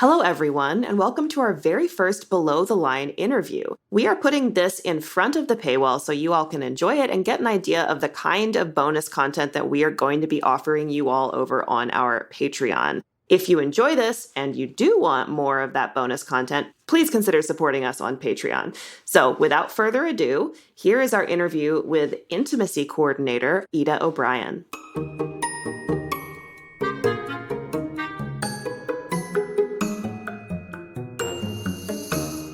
Hello, everyone, and welcome to our very first Below the Line interview. We are putting this in front of the paywall so you all can enjoy it and get an idea of the kind of bonus content that we are going to be offering you all over on our Patreon. If you enjoy this and you do want more of that bonus content, please consider supporting us on Patreon. So without further ado, here is our interview with Intimacy Coordinator Ita O'Brien.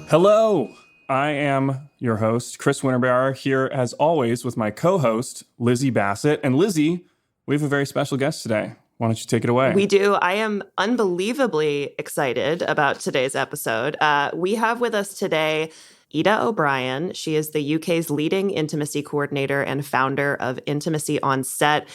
Hello, I am your host, Chris Winterbauer, here as always with my co-host, Lizzie Bassett. And Lizzie, we have a very special guest today. Why don't you take it away? We do. I am unbelievably excited about today's episode. We have with us today Ita O'Brien. She is the UK's leading intimacy coordinator and founder of Intimacy on Set.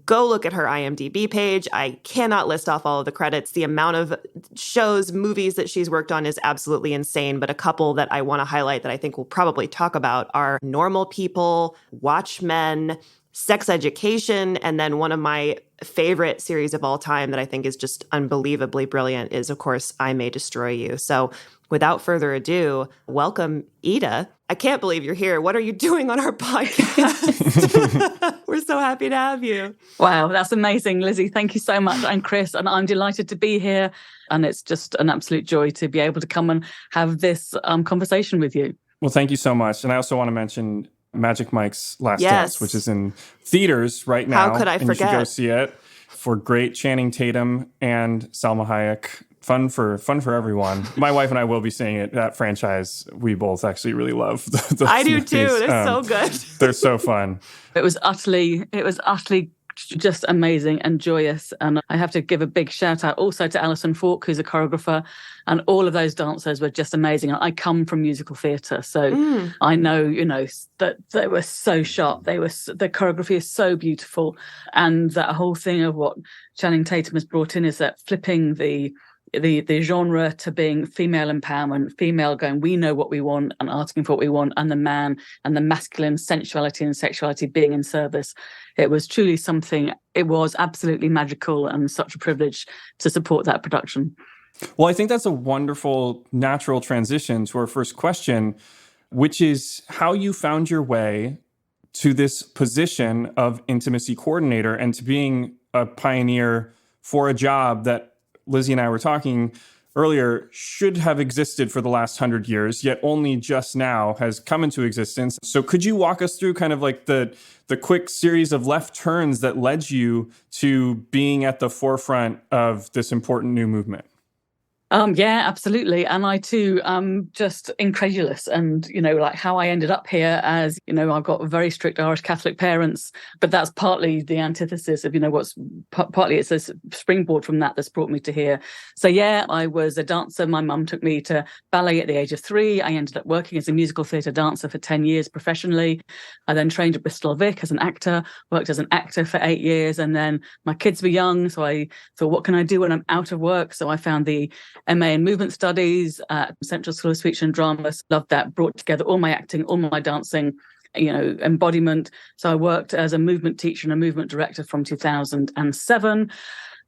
Go look at her IMDb page. I cannot list off all of the credits. The amount of shows, movies that she's worked on is absolutely insane. But a couple that I want to highlight that I think we'll probably talk about are Normal People, Watchmen, Sex Education, and then one of my favorite series of all time that I think is just unbelievably brilliant is, of course, I May Destroy You. So without further ado, welcome, Ita. I can't believe you're here. What are you doing on our podcast? We're so happy to have you. Wow, that's amazing, Lizzie. Thank you so much. I'm Chris, and I'm delighted to be here. And it's just an absolute joy to be able to come and have this conversation with you. Well, thank you so much. And I also want to mention Magic Mike's Last Dance, which is in theaters right now. How could I forget? You should go see it for great Channing Tatum and Salma Hayek. Fun for everyone. My wife and I will be seeing it. That franchise, we both actually really love. I do too. They're so good. They're so fun. It was utterly just amazing and joyous. And I have to give a big shout out also to Alison Falk, who's a choreographer. And all of those dancers were just amazing. I come from musical theatre, so I know, that they were so sharp. The choreography is so beautiful. And that whole thing of what Channing Tatum has brought in is that flipping the genre to being female empowerment, female going, we know what we want and asking for what we want, and the man and the masculine sensuality and sexuality being in service. It was truly something, it was absolutely magical and such a privilege to support that production. Well, I think that's a wonderful natural transition to our first question, which is how you found your way to this position of intimacy coordinator and to being a pioneer for a job that Lizzie and I were talking earlier should have existed for the last 100 years, yet only just now has come into existence. So could you walk us through kind of like the quick series of left turns that led you to being at the forefront of this important new movement? Yeah, absolutely. And I too just incredulous and, like how I ended up here as, I've got very strict Irish Catholic parents, but that's partly the antithesis of, partly it's a springboard from that that's brought me to here. So yeah, I was a dancer. My mum took me to ballet at the age of 3. I ended up working as a musical theatre dancer for 10 years professionally. I then trained at Bristol Vic as an actor, worked as an actor for 8 years. And then my kids were young. So I thought, what can I do when I'm out of work? So I found the MA in Movement Studies at Central School of Speech and Drama. Loved that, brought together all my acting, all my dancing, embodiment. So I worked as a movement teacher and a movement director from 2007.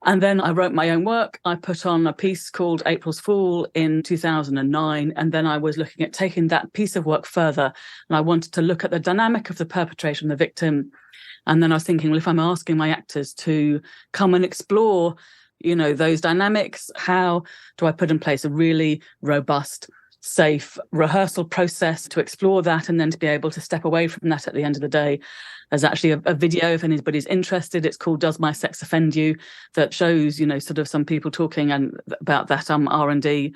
And then I wrote my own work. I put on a piece called April's Fool in 2009. And then I was looking at taking that piece of work further. And I wanted to look at the dynamic of the perpetrator and the victim. And then I was thinking, well, if I'm asking my actors to come and explore those dynamics, how do I put in place a really robust, safe rehearsal process to explore that and then to be able to step away from that at the end of the day? There's actually a video, if anybody's interested, it's called Does My Sex Offend You? That shows, sort of some people talking about that R&D.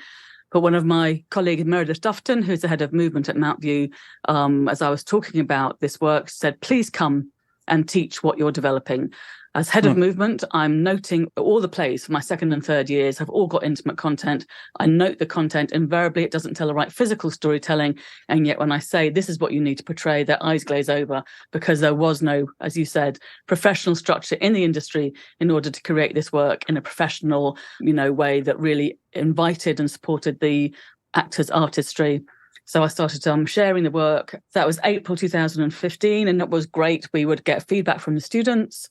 But one of my colleagues, Meredith Dufton, who's the head of movement at Mount View, as I was talking about this work, said, please come and teach what you're developing. As head of movement, I'm noting all the plays for my second and third years have all got intimate content. I note the content. Invariably, it doesn't tell the right physical storytelling. And yet when I say this is what you need to portray, their eyes glaze over because there was no, as you said, professional structure in the industry in order to create this work in a professional, way that really invited and supported the actors' artistry. So I started sharing the work. That was April 2015, and it was great. We would get feedback from the students.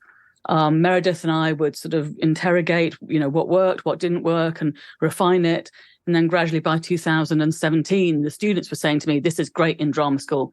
Meredith and I would sort of interrogate, what worked, what didn't work, and refine it. And then gradually by 2017, the students were saying to me, this is great in drama school.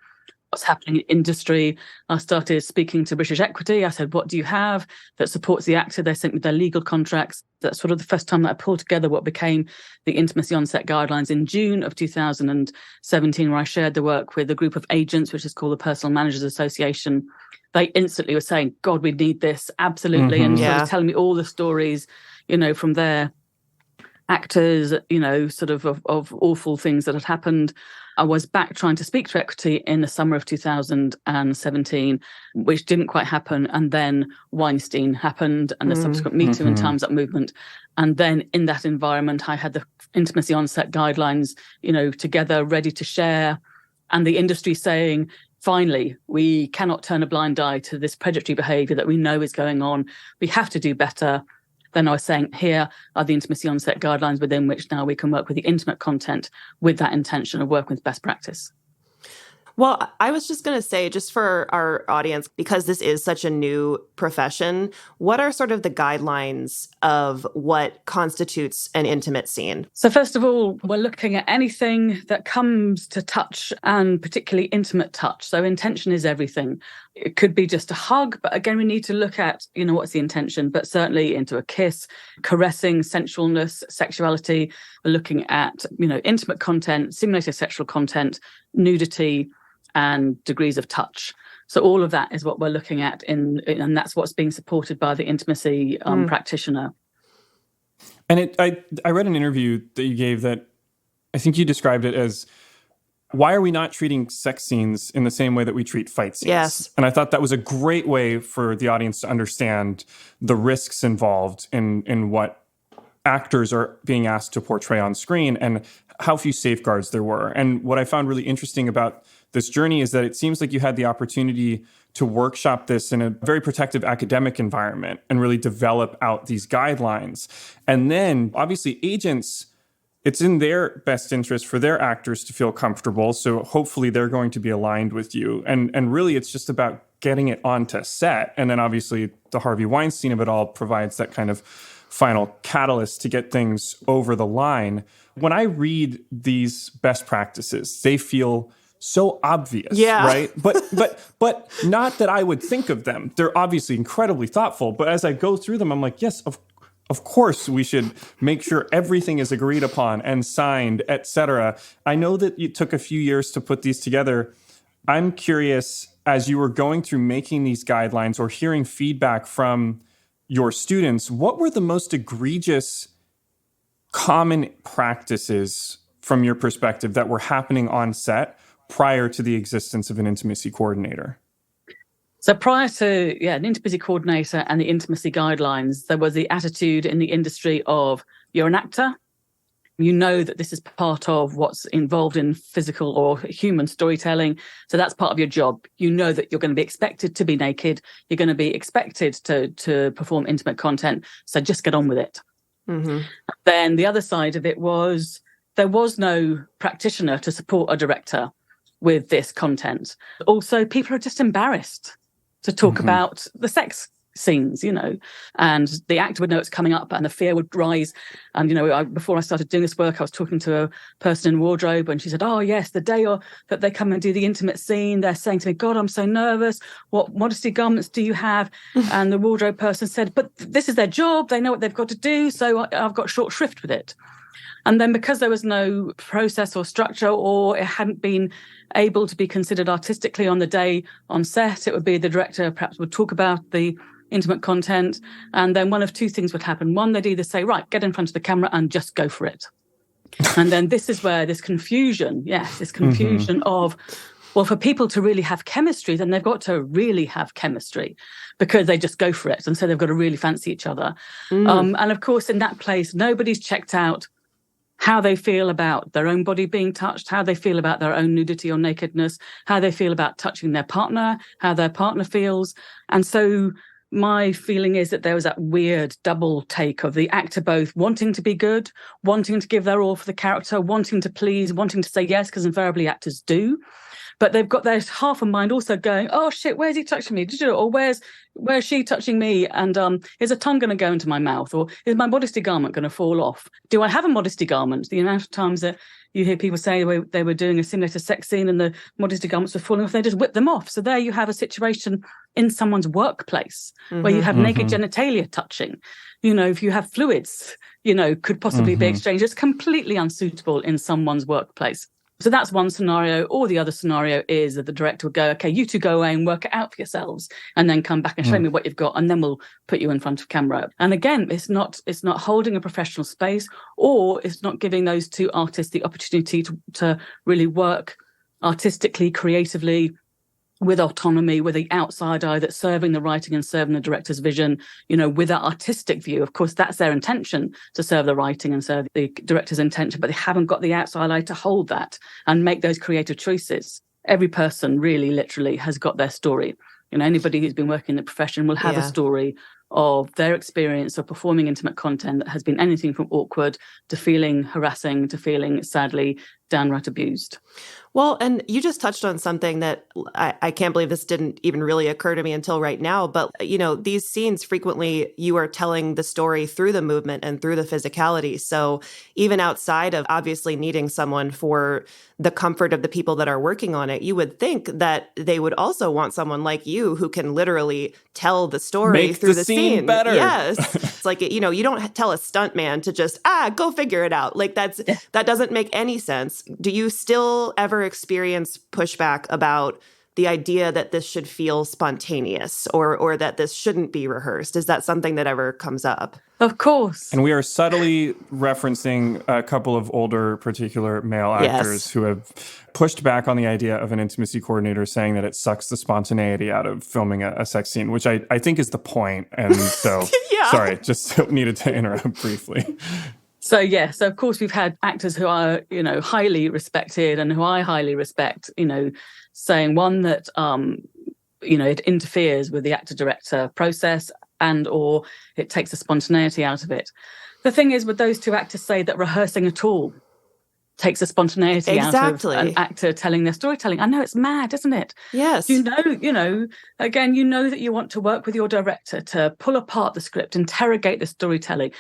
What's happening in industry? I started speaking to British Equity. I said, what do you have that supports the actor? They sent me their legal contracts. That's sort of the first time that I pulled together what became the Intimacy on Set Guidelines in June of 2017, where I shared the work with a group of agents, which is called the Personal Managers Association. They instantly were saying, God, we need this, absolutely. And sort of telling me all the stories, from their actors, sort of awful things that had happened. I was back trying to speak to Equity in the summer of 2017, which didn't quite happen. And then Weinstein happened and the subsequent Me Too and Time's Up movement. And then in that environment, I had the Intimacy on Set Guidelines, together, ready to share. And the industry saying, finally, we cannot turn a blind eye to this predatory behaviour that we know is going on. We have to do better. Then I was saying, here are the Intimacy on Set Guidelines within which now we can work with the intimate content with that intention of working with best practice. Well, I was just going to say, just for our audience, because this is such a new profession, what are sort of the guidelines of what constitutes an intimate scene? So first of all, we're looking at anything that comes to touch, and particularly intimate touch. So intention is everything. It could be just a hug, but again, we need to look at, what's the intention, but certainly into a kiss, caressing, sensualness, sexuality. We're looking at, intimate content, simulated sexual content, nudity, and degrees of touch. So all of that is what we're looking at and that's what's being supported by the intimacy practitioner. And I read an interview that you gave that I think you described it as, why are we not treating sex scenes in the same way that we treat fight scenes? Yes. And I thought that was a great way for the audience to understand the risks involved in what actors are being asked to portray on screen and how few safeguards there were. And what I found really interesting about this journey is that it seems like you had the opportunity to workshop this in a very protective academic environment and really develop out these guidelines. And then obviously agents, it's in their best interest for their actors to feel comfortable. So hopefully they're going to be aligned with you. And really it's just about getting it onto set. And then obviously the Harvey Weinstein of it all provides that kind of final catalyst to get things over the line. When I read these best practices, they feel so obvious, right? But not that I would think of them. They're obviously incredibly thoughtful. But as I go through them, I'm like, yes, of course we should make sure everything is agreed upon and signed, etc. I know that it took a few years to put these together. I'm curious, as you were going through making these guidelines or hearing feedback from your students, what were the most egregious common practices from your perspective that were happening on set prior to the existence of an intimacy coordinator? So prior to an intimacy coordinator and the intimacy guidelines, there was the attitude in the industry of, you're an actor, you know that this is part of what's involved in physical or human storytelling. So that's part of your job. You know that you're going to be expected to be naked. You're going to be expected to perform intimate content. So just get on with it. Mm-hmm. Then the other side of it was, there was no practitioner to support a director with this content. Also, people are just embarrassed to talk about the sex scenes, and the actor would know it's coming up and the fear would rise. And, before I started doing this work, I was talking to a person in wardrobe and she said, oh, yes, the day that they come and do the intimate scene, they're saying to me, God, I'm so nervous. What modesty garments do you have? And the wardrobe person said, but this is their job. They know what they've got to do. So I've got short shrift with it. And then because there was no process or structure, or it hadn't been able to be considered artistically on the day on set, it would be the director perhaps would talk about the intimate content. And then one of two things would happen. One, they'd either say, right, get in front of the camera and just go for it. And then this is where this confusion of, well, for people to really have chemistry, then they've got to really have chemistry because they just go for it. And so they've got to really fancy each other. And of course, in that place, nobody's checked out how they feel about their own body being touched, how they feel about their own nudity or nakedness, how they feel about touching their partner, how their partner feels. And so my feeling is that there was that weird double take of the actor both wanting to be good, wanting to give their all for the character, wanting to please, wanting to say yes, because invariably actors do. But they've got their half of mind also going, oh, shit, where's he touching me? Or where's where's she touching me? And is a tongue going to go into my mouth? Or is my modesty garment going to fall off? Do I have a modesty garment? The amount of times that you hear people say they were doing a simulated sex scene and the modesty garments were falling off, they just whip them off. So there you have a situation in someone's workplace where you have naked genitalia touching. If you have fluids, could possibly be exchanged. It's completely unsuitable in someone's workplace. So that's one scenario. Or the other scenario is that the director would go, okay, you two go away and work it out for yourselves and then come back and show me what you've got, and then we'll put you in front of camera. And again, it's not holding a professional space, or it's not giving those two artists the opportunity to really work artistically, creatively, with autonomy, with the outside eye that's serving the writing and serving the director's vision, with that artistic view. Of course, that's their intention, to serve the writing and serve the director's intention, but they haven't got the outside eye to hold that and make those creative choices. Every person really, literally has got their story. Anybody who's been working in the profession will have a story of their experience of performing intimate content that has been anything from awkward to feeling harassing to feeling, sadly, downright abused. Well, and you just touched on something that I can't believe this didn't even really occur to me until right now. But, these scenes frequently you are telling the story through the movement and through the physicality. So even outside of obviously needing someone for the comfort of the people that are working on it, you would think that they would also want someone like you who can literally tell the story through the scene better. Yes. It's like, you don't tell a stunt man to just, go figure it out. Like that doesn't make any sense. Do you still ever experience pushback about the idea that this should feel spontaneous or that this shouldn't be rehearsed? Is that something that ever comes up? Of course. And we are subtly referencing a couple of older, particular male actors who have pushed back on the idea of an intimacy coordinator, saying that it sucks the spontaneity out of filming a sex scene, which I think is the point. And so, sorry, just needed to interrupt briefly. So, yes, of course, we've had actors who are, highly respected and who I highly respect, saying, one, that, it interferes with the actor-director process and or it takes the spontaneity out of it. The thing is, with those two actors say that rehearsing at all takes the spontaneity out of an actor telling their storytelling. I know, it's mad, isn't it? Yes. Again, that you want to work with your director to pull apart the script, interrogate the storytelling,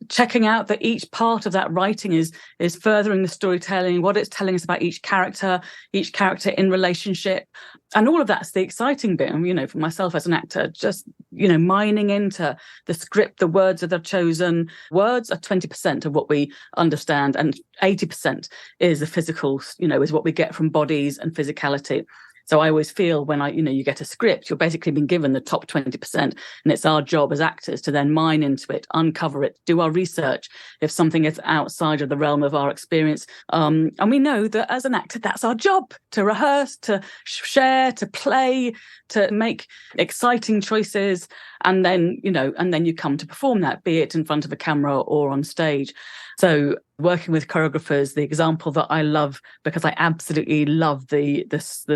checking out that each part of that writing is furthering the storytelling, what it's telling us about each character in relationship. And all of that's the exciting bit. And, for myself as an actor, just, mining into the script, the words that are chosen. Words are 20% of what we understand, and 80% is the physical, is what we get from bodies and physicality. So I always feel when you get a script, you're basically being given the top 20%, and it's our job as actors to then mine into it, uncover it, do our research if something is outside of the realm of our experience. And we know that as an actor, that's our job, to rehearse, to share, to play, to make exciting choices. And then, you come to perform that, be it in front of a camera or on stage. So working with choreographers, the example that I love, because I absolutely love the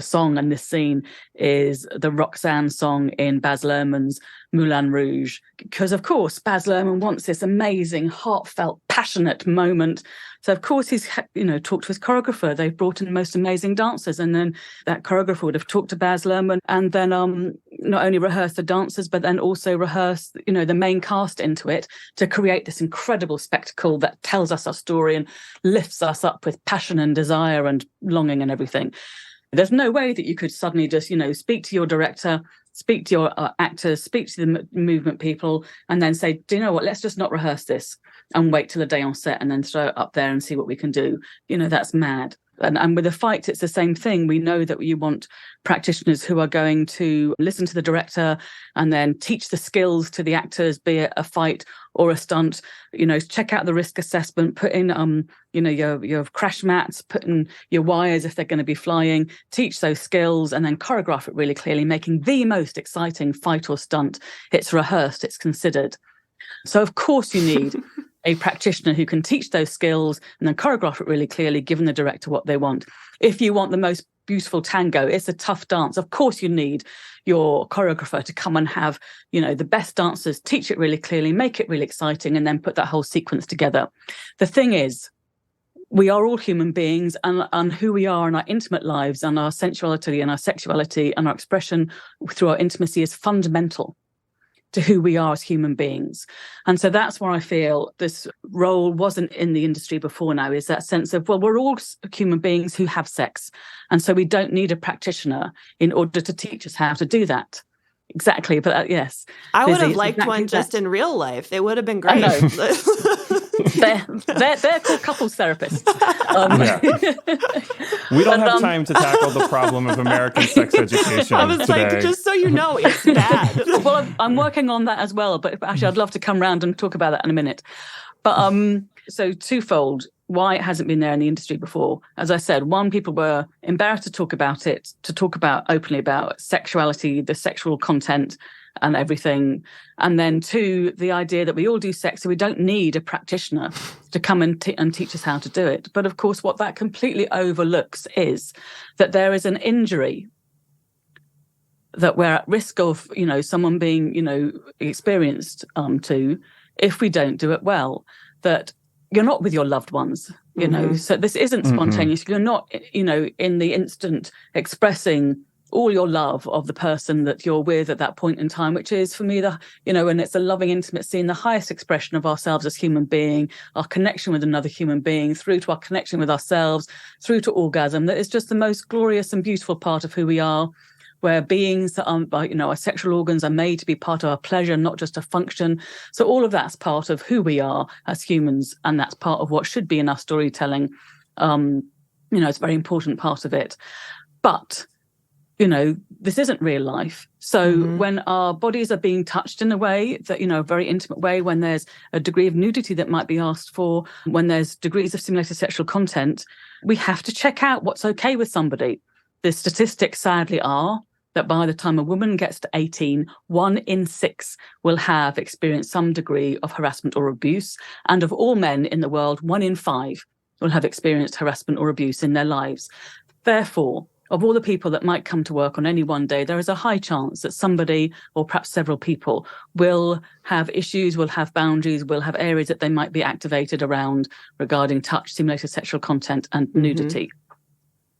song and this scene, is the Roxanne song in Baz Luhrmann's Moulin Rouge. Because, of course, Baz Luhrmann wants this amazing, heartfelt, passionate moment. So, of course, he's, talked to his choreographer. They've brought in the most amazing dancers. And then that choreographer would have talked to Baz Luhrmann and then not only rehearse the dancers, but then also rehearse, the main cast into it to create this incredible spectacle that tells us our story and lifts us up with passion and desire and longing and everything. There's no way that you could suddenly just, speak to your director, speak to your actors, speak to the movement people, and then say, do you know what, let's just not rehearse this and wait till the day on set and then throw it up there and see what we can do. That's mad. And with a fight, it's the same thing. We know that you want practitioners who are going to listen to the director and then teach the skills to the actors, be it a fight or a stunt, check out the risk assessment, put in, your crash mats, put in your wires if they're going to be flying, teach those skills and then choreograph it really clearly, making the most exciting fight or stunt. It's rehearsed, it's considered. So, of course, you need a practitioner who can teach those skills and then choreograph it really clearly, giving the director what they want. If you want the most beautiful tango, it's a tough dance. Of course, you need your choreographer to come and have, the best dancers, teach it really clearly, make it really exciting, and then put that whole sequence together. The thing is, we are all human beings, and who we are in our intimate lives and our sensuality and our sexuality and our expression through our intimacy is fundamental. to who we are as human beings. And so that's where I feel this role wasn't in the industry before now, is that sense of, well, we're all human beings who have sex. And so we don't need a practitioner in order to teach us how to do that. Exactly. But yes. I would have Lizzie, liked exactly one just that. in real life. It would have been great. I know. They're called couples therapists. We don't have time to tackle the problem of American sex education I was today. like, just so you know, it's bad. Well, I'm working on that as well, but actually I'd love to come round and talk about that in a minute. But so twofold, why it hasn't been there in the industry before. As I said, one, people were embarrassed to talk about it, to talk about openly about sexuality, the sexual content and everything. And then two, the idea that we all do sex, so we don't need a practitioner to come and teach us how to do it. But of course, what that completely overlooks is that there is an injury that we're at risk of, someone being, experienced to, if we don't do it well, that you're not with your loved ones, so this isn't spontaneous. You're not, in the instant expressing all your love of the person that you're with at that point in time, which is for me, and it's a loving intimacy and the highest expression of ourselves as human being, our connection with another human being, through to our connection with ourselves, through to orgasm. That is just the most glorious and beautiful part of who we are, where beings that are, our sexual organs are made to be part of our pleasure, not just a function. So all of that's part of who we are as humans, and that's part of what should be in our storytelling. It's a very important part of it. But, this isn't real life. So when our bodies are being touched in a way that, a very intimate way, when there's a degree of nudity that might be asked for, when there's degrees of simulated sexual content, we have to check out what's okay with somebody. The statistics sadly are that by the time a woman gets to 18, 1 in 6 will have experienced some degree of harassment or abuse. And of all men in the world, 1 in 5 will have experienced harassment or abuse in their lives. Therefore, of all the people that might come to work on any one day, there is a high chance that somebody, or perhaps several people, will have issues, will have boundaries, will have areas that they might be activated around regarding touch, simulated sexual content, and nudity.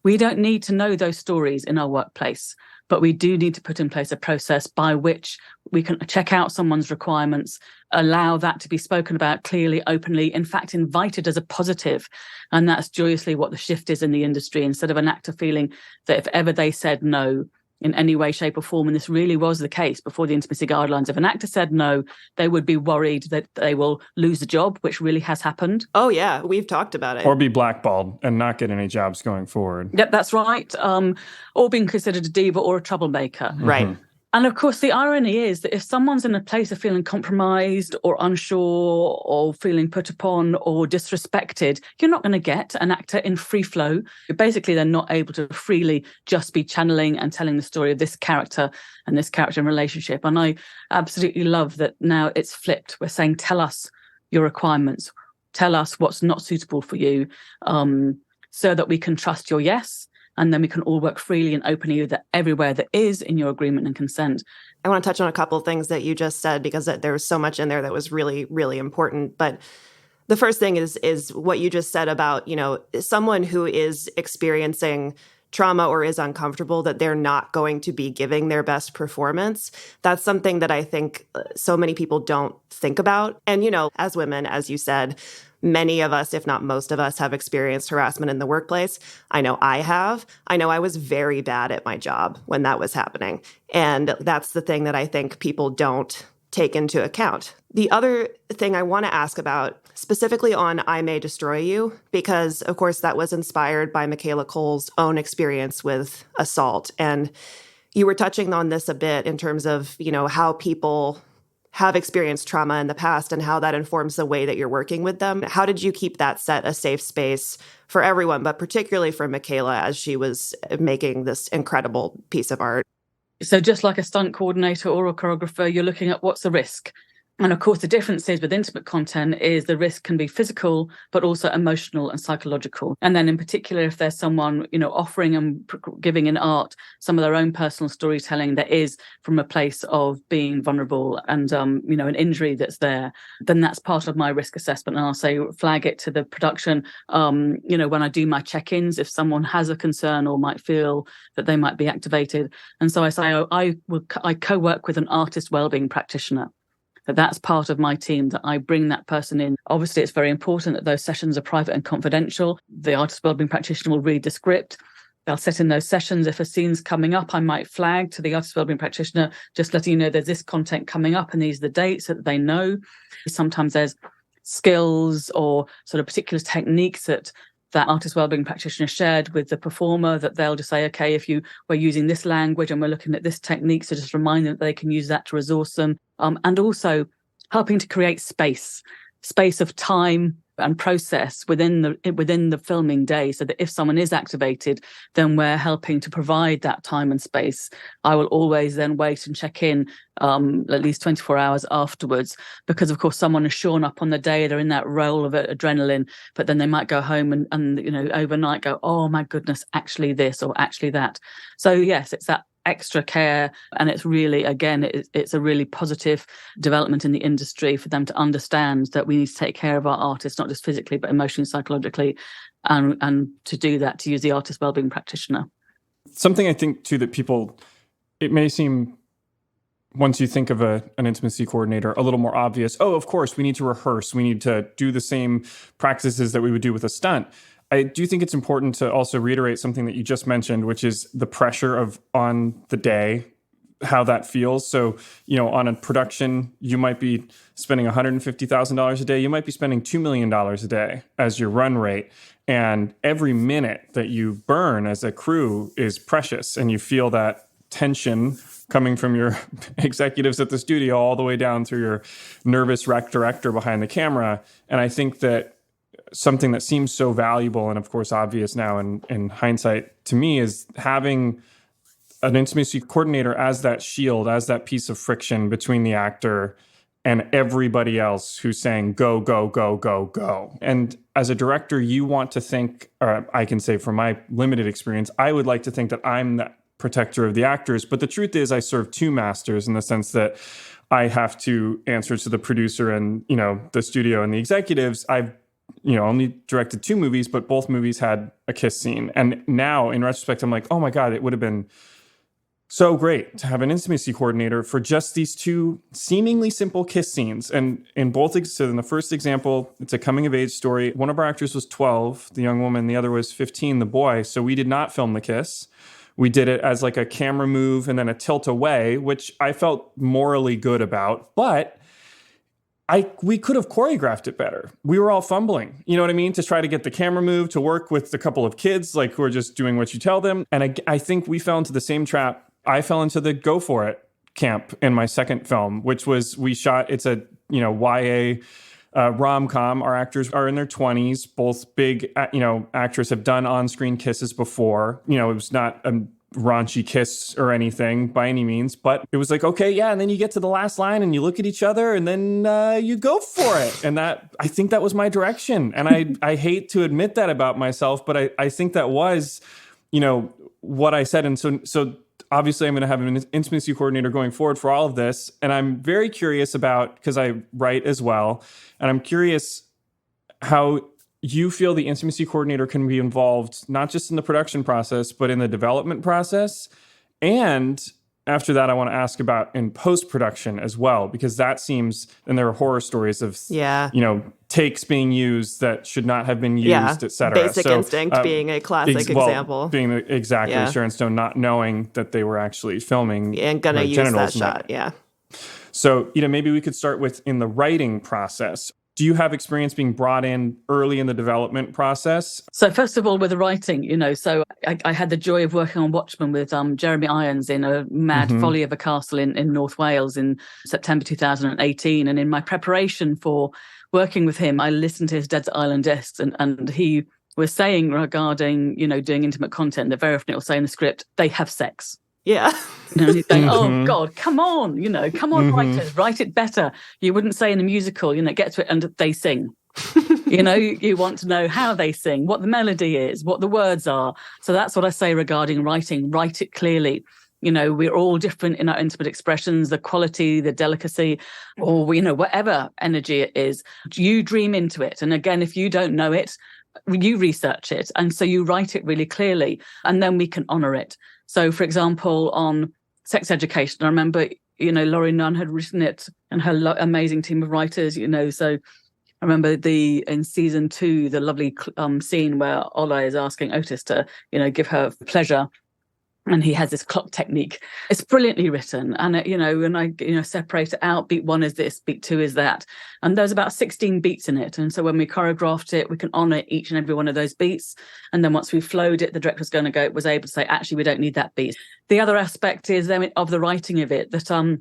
We don't need to know those stories in our workplace, but we do need to put in place a process by which we can check out someone's requirements, allow that to be spoken about clearly, openly, in fact, invited as a positive. And that's joyously what the shift is in the industry, instead of an actor feeling that if ever they said no in any way, shape or form, and this really was the case before the intimacy guidelines, if an actor said no, they would be worried that they will lose the job, which really has happened. Oh, yeah, we've talked about it. Or be blackballed and not get any jobs going forward. Yep, that's right. Or being considered a diva or a troublemaker. Right. And of course, the irony is that if someone's in a place of feeling compromised or unsure or feeling put upon or disrespected, you're not going to get an actor in free flow. Basically, they're not able to freely just be channeling and telling the story of this character and this character in relationship. And I absolutely love that now it's flipped. We're saying, tell us your requirements. Tell us what's not suitable for you, so that we can trust your yes. And then we can all work freely and openly everywhere that is in your agreement and consent. I want to touch on a couple of things that you just said, because there was so much in there that was really, really important. But the first thing is what you just said about, someone who is experiencing trauma or is uncomfortable, that they're not going to be giving their best performance. That's something that I think so many people don't think about. And, as women, as you said, many of us, if not most of us, have experienced harassment in the workplace. I know I have. I know I was very bad at my job when that was happening. And that's the thing that I think people don't take into account. The other thing I want to ask about, specifically on I May Destroy You, because, of course, that was inspired by Michaela Cole's own experience with assault. And you were touching on this a bit in terms of, how people have experienced trauma in the past and how that informs the way that you're working with them. How did you keep that set a safe space for everyone, but particularly for Michaela as she was making this incredible piece of art? So just like a stunt coordinator or a choreographer, you're looking at what's the risk. And of course, the difference is with intimate content is the risk can be physical, but also emotional and psychological. And then in particular, if there's someone, offering and giving in art some of their own personal storytelling that is from a place of being vulnerable and, an injury that's there, then that's part of my risk assessment. And I'll say, flag it to the production. When I do my check-ins, if someone has a concern or might feel that they might be activated. And so I say, I co-work with an artist wellbeing practitioner. That's part of my team, that I bring that person in. Obviously, it's very important that those sessions are private and confidential. The artist wellbeing practitioner will read the script. They'll set in those sessions. If a scene's coming up, I might flag to the artist wellbeing practitioner, just letting you know there's this content coming up and these are the dates, so that they know. Sometimes there's skills or sort of particular techniques that artist wellbeing practitioner shared with the performer, that they'll just say, okay, if we're using this language and we're looking at this technique, so just remind them that they can use that to resource them. And also helping to create space of time and process within the filming day, so that if someone is activated, then we're helping to provide that time and space. I will always then wait and check in at least 24 hours afterwards, because of course someone is shorn up on the day, they're in that role of adrenaline, but then they might go home and overnight go, oh my goodness, actually this or actually that. So yes, it's that extra care, and it's really, again, it's a really positive development in the industry for them to understand that we need to take care of our artists, not just physically but emotionally, psychologically, and to do that, to use the artist wellbeing practitioner. Something I think too that people, it may seem, once you think of an intimacy coordinator, a little more obvious. Oh, of course, we need to rehearse, we need to do the same practices that we would do with a stunt. I do think it's important to also reiterate something that you just mentioned, which is the pressure of on the day, how that feels. So, on a production, you might be spending $150,000 a day. You might be spending $2 million a day as your run rate. And every minute that you burn as a crew is precious. And you feel that tension coming from your executives at the studio all the way down through your nervous rec director behind the camera. And I think that something that seems so valuable and of course obvious now in hindsight to me is having an intimacy coordinator as that shield, as that piece of friction between the actor and everybody else who's saying, go, go, go, go, go. And as a director, you want to think, or I can say from my limited experience, I would like to think that I'm the protector of the actors. But the truth is I serve two masters in the sense that I have to answer to the producer and, the studio and the executives. I've only directed 2 movies, but both movies had a kiss scene. And now, in retrospect, I'm like, oh my God, it would have been so great to have an intimacy coordinator for just these 2 seemingly simple kiss scenes. And in the first example, it's a coming-of-age story. One of our actors was 12, the young woman, the other was 15, the boy. So we did not film the kiss. We did it as like a camera move and then a tilt away, which I felt morally good about. But we could have choreographed it better. We were all fumbling, you know what I mean? To try to get the camera move to work with a couple of kids, like who are just doing what you tell them. And I think we fell into the same trap. I fell into the go for it camp in my second film, which was it's a, YA rom-com. Our actors are in their 20s, both big, actors have done on-screen kisses before. It was not a raunchy kiss or anything by any means, but it was like, okay, yeah. And then you get to the last line and you look at each other and then you go for it. And I think that was my direction. And I hate to admit that about myself, but I think that was, what I said. And so obviously I'm going to have an intimacy coordinator going forward for all of this. And I'm very curious about, because I write as well, and I'm curious how you feel the intimacy coordinator can be involved, not just in the production process, but in the development process. And after that, I want to ask about in post-production as well, because that seems, and there are horror stories of, takes being used that should not have been used, et cetera. Basic Instinct being a classic example. Sharon Stone not knowing that they were actually filming and going to use that shot, yeah. So, maybe we could start with in the writing process. Do you have experience being brought in early in the development process? So first of all, with the writing, so I had the joy of working on Watchmen with Jeremy Irons in a mad folly of a castle in North Wales in September 2018. And in my preparation for working with him, I listened to his Dead Island discs and he was saying regarding, doing intimate content that very often it will say in the script, they have sex. Yeah. He's going, oh God, come on, come on, writers, write it better. You wouldn't say in a musical, get to it and they sing. You want to know how they sing, what the melody is, what the words are. So that's what I say regarding writing. Write it clearly. We're all different in our intimate expressions, the quality, the delicacy, or, whatever energy it is. You dream into it. And again, if you don't know it, you research it. And so you write it really clearly, and then we can honor it. So, for example, on sex education, I remember, Laurie Nunn had written it and her amazing team of writers, so I remember in season 2, the lovely scene where Ola is asking Otis to, give her pleasure. And he has this clock technique. It's brilliantly written. And, and I, separate it out. Beat 1 is this, beat 2 is that. And there's about 16 beats in it. And so when we choreographed it, we can honor each and every one of those beats. And then once we flowed it, the director was able to say, actually, we don't need that beat. The other aspect is then of the writing of it that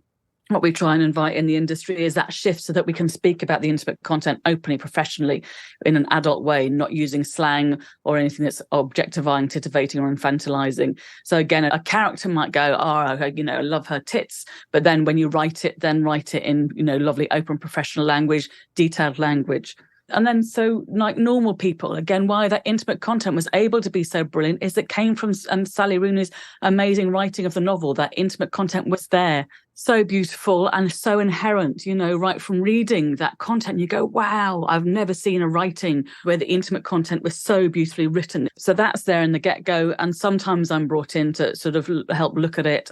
what we try and invite in the industry is that shift so that we can speak about the intimate content openly, professionally, in an adult way, not using slang or anything that's objectifying, titivating or infantilizing. So again, a character might go, I love her tits. But then when you write it in, lovely, open, professional language, detailed language. And then so like normal people, again, why that intimate content was able to be so brilliant is it came from Sally Rooney's amazing writing of the novel. That intimate content was there, so beautiful and so inherent, right from reading that content, you go, wow, I've never seen a writing where the intimate content was so beautifully written. So that's there in the get-go. And sometimes I'm brought in to sort of help look at it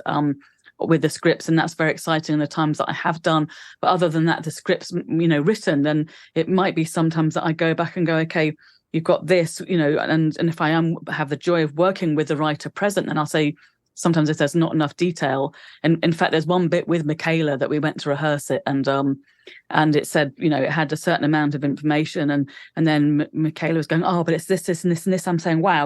with the scripts, and that's very exciting in the times that I have done. But other than that, the scripts, written, then it might be sometimes that I go back and go, okay, you've got this, and if I have the joy of working with the writer present, then I'll say, sometimes if there's not enough detail. And in fact, there's one bit with Michaela that we went to rehearse it, and it said, it had a certain amount of information, and then Michaela was going, oh, but it's this and this and this. I'm saying, wow,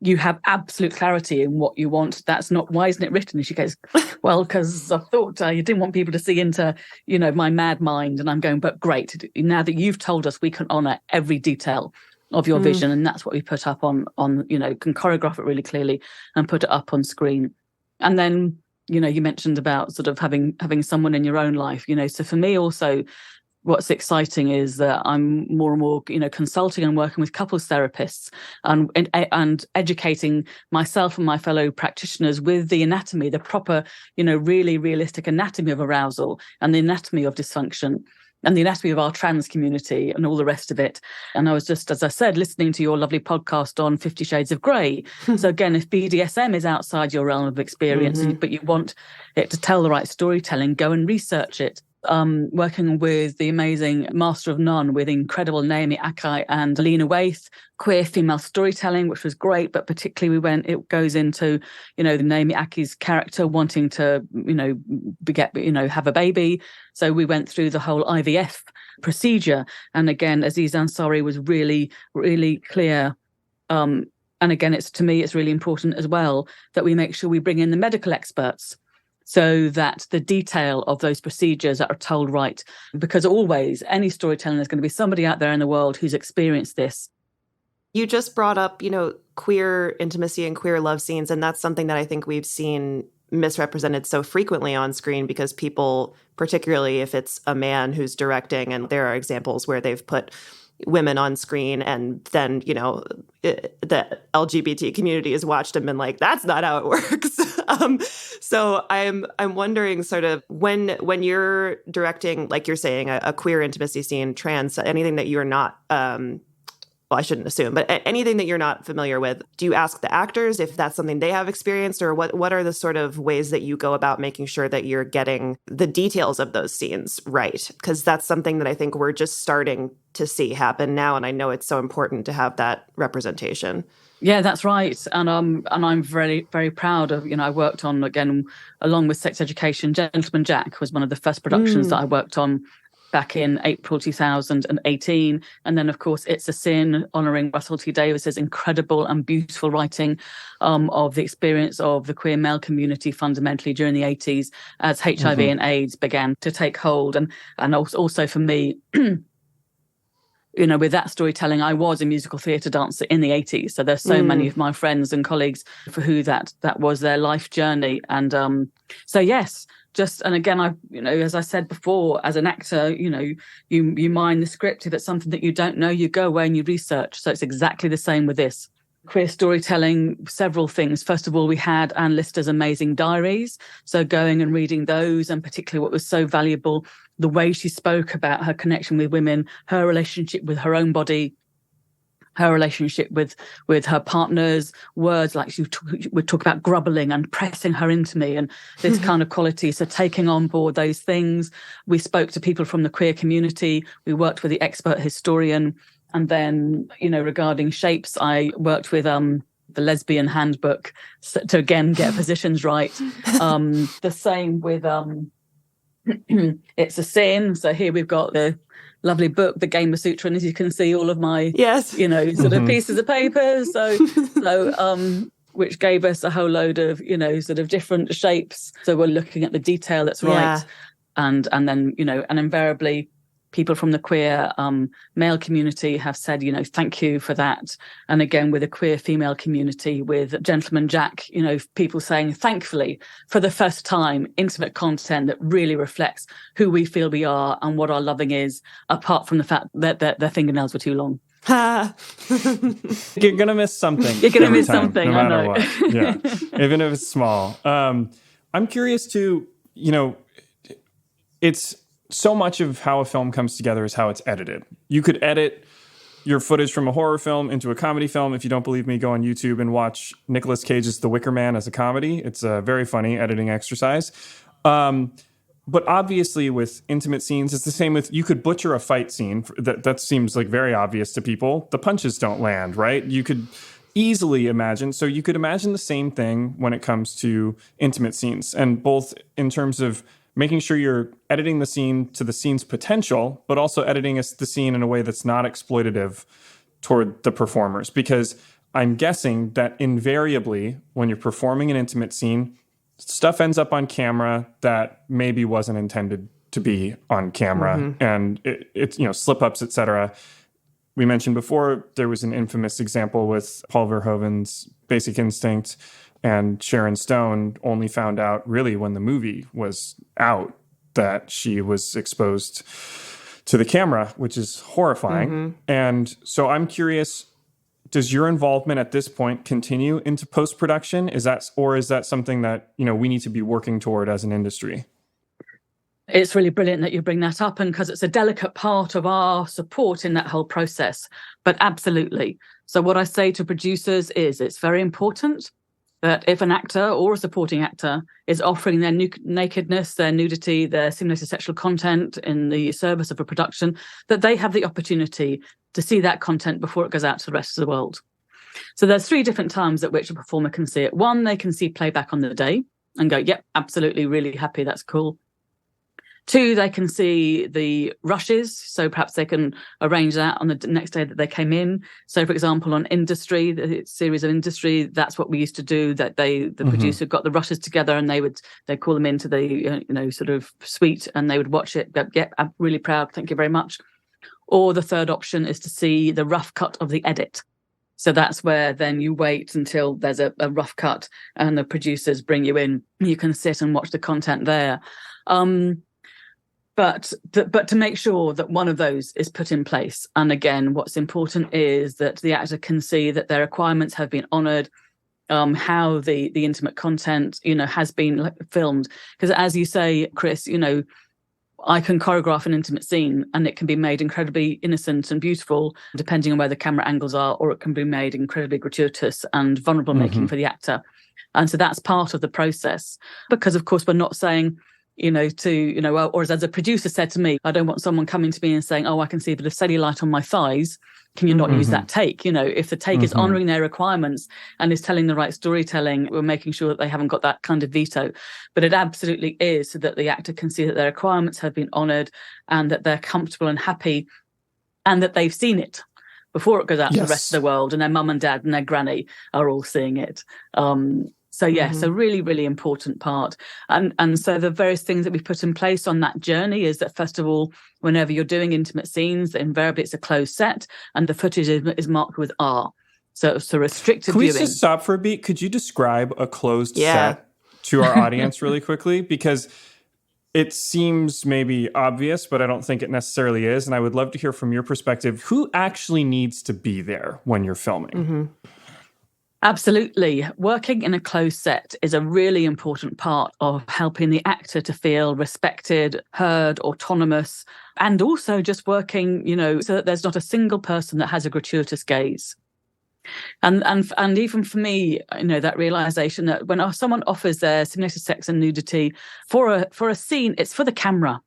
you have absolute clarity in what you want. That's not, why isn't it written? And she goes, well, because I thought you didn't want people to see into, my mad mind. And I'm going, but great. Now that you've told us, we can honor every detail of your vision. And that's what we put up on, can choreograph it really clearly and put it up on screen. And then, you mentioned about sort of having someone in your own life, so for me also, what's exciting is that I'm more and more, consulting and working with couples therapists and educating myself and my fellow practitioners with the anatomy, the proper, really realistic anatomy of arousal and the anatomy of dysfunction and the anatomy of our trans community and all the rest of it. And I was just, as I said, listening to your lovely podcast on 50 Shades of Grey. So again, if BDSM is outside your realm of experience, but you want it to tell the right storytelling, go and research it. Working with the amazing Master of None with incredible Naomi Akai and Lena Waith, queer female storytelling, which was great, but particularly it goes into, the Naomi Akai's character wanting to, have a baby. So we went through the whole IVF procedure. And again, Aziz Ansari was really, really clear. And again, to me, it's really important as well that we make sure we bring in the medical experts, so that the detail of those procedures are told right. Because always, any storytelling, there's going to be somebody out there in the world who's experienced this. You just brought up, queer intimacy and queer love scenes, and that's something that I think we've seen misrepresented so frequently on screen because people, particularly if it's a man who's directing, and there are examples where they've put women on screen and then, the LGBT community has watched and been like, that's not how it works. So I'm wondering sort of when you're directing, like you're saying, a queer intimacy scene, trans, anything that you're not, well, I shouldn't assume, but anything that you're not familiar with, do you ask the actors if that's something they have experienced, or what are the sort of ways that you go about making sure that you're getting the details of those scenes right? Because that's something that I think we're just starting to see happen now, and I know it's so important to have that representation. Yeah, that's right. And I'm very, very proud of, I worked on, again, along with Sex Education, Gentleman Jack was one of the first productions that I worked on back in April 2018. And then, of course, It's a Sin, honouring Russell T Davis's incredible and beautiful writing of the experience of the queer male community fundamentally during the 80s as HIV and AIDS began to take hold. And also for me, with that storytelling, I was a musical theatre dancer in the 80s. So there's so many of my friends and colleagues for who that was their life journey. And so, yes, and again, as I said before, as an actor, you mine the script. If it's something that you don't know, you go away and you research. So it's exactly the same with this. Queer storytelling, several things. First of all, we had Anne Lister's amazing diaries. So going and reading those, and particularly what was so valuable, the way she spoke about her connection with women, her relationship with her own body, her relationship with her partners, words like she would talk about grubbling and pressing her into me and this kind of quality. So taking on board those things. We spoke to people from the queer community. We worked with the expert historian. And then, regarding shapes, I worked with the Lesbian Handbook to, again, get positions right. The same with It's a Sin. So here we've got the lovely book, the Game of Sutra, and as you can see, all of my, sort of pieces of paper. So which gave us a whole load of, sort of different shapes. So we're looking at the detail that's right. And then, and invariably people from the queer male community have said, thank you for that. And again, with a queer female community, with Gentleman Jack, people saying, thankfully, for the first time, intimate content that really reflects who we feel we are and what our loving is, apart from the fact that their fingernails were too long. You're going to miss something. You're going to miss time, something, no I matter know. what. Yeah, even if it's small. I'm curious to, it's so much of how a film comes together is how it's edited. You could edit your footage from a horror film into a comedy film. If you don't believe me, go on YouTube and watch Nicolas Cage's The Wicker Man as a comedy. It's a very funny editing exercise. But obviously with intimate scenes, it's the same with, you could butcher a fight scene. That seems like very obvious to people. The punches don't land, right? You could easily imagine. So you could imagine the same thing when it comes to intimate scenes, and both in terms of making sure you're editing the scene to the scene's potential, but also editing the scene in a way that's not exploitative toward the performers. Because I'm guessing that invariably, when you're performing an intimate scene, stuff ends up on camera that maybe wasn't intended to be on camera. And it's slip-ups, etc. We mentioned before, there was an infamous example with Paul Verhoeven's Basic Instinct, and Sharon Stone only found out really when the movie was out that she was exposed to the camera, which is horrifying. And so I'm curious, does your involvement at this point continue into post-production? Is that something that, we need to be working toward as an industry? It's really brilliant that you bring that up, and because it's a delicate part of our support in that whole process. But absolutely. So what I say to producers is it's very important that if an actor or a supporting actor is offering their nakedness, their nudity, their simulated sexual content in the service of a production, that they have the opportunity to see that content before it goes out to the rest of the world. So there's 3 different times at which a performer can see it. 1, they can see playback on the day and go, yep, absolutely, really happy, that's cool. 2, they can see the rushes, so perhaps they can arrange that on the next day that they came in. So, for example, on Industry, the series of Industry, that's what we used to do. That the producer got the rushes together, and they'd call them into the sort of suite, and they would watch it. Go, yep, I'm really proud. Thank you very much. Or the third option is to see the rough cut of the edit. So that's where then you wait until there's a rough cut, and the producers bring you in. You can sit and watch the content there. But to make sure that one of those is put in place. And again, what's important is that the actor can see that their requirements have been honoured, how the intimate content, has been filmed. Because as you say, Chris, I can choreograph an intimate scene and it can be made incredibly innocent and beautiful, depending on where the camera angles are, or it can be made incredibly gratuitous and vulnerable making for the actor. And so that's part of the process. Because, of course, we're not saying, or as a producer said to me, I don't want someone coming to me and saying, oh, I can see a bit of cellulite on my thighs. Can you not use that take? If the take is honouring their requirements and is telling the right storytelling, we're making sure that they haven't got that kind of veto. But it absolutely is so that the actor can see that their requirements have been honoured and that they're comfortable and happy and that they've seen it before it goes out to the rest of the world, and their mum and dad and their granny are all seeing it. So yes, a really, really important part. And so the various things that we put in place on that journey is that, first of all, whenever you're doing intimate scenes, invariably it's a closed set and the footage is marked with R. So it's a restricted viewing. Can we just stop for a beat? Could you describe a closed set to our audience really quickly? Because it seems maybe obvious, but I don't think it necessarily is. And I would love to hear from your perspective, who actually needs to be there when you're filming? Absolutely. Working in a closed set is a really important part of helping the actor to feel respected, heard, autonomous, and also just working, so that there's not a single person that has a gratuitous gaze. And even for me, that realization that when someone offers their simulated sex and nudity for a scene, it's for the camera.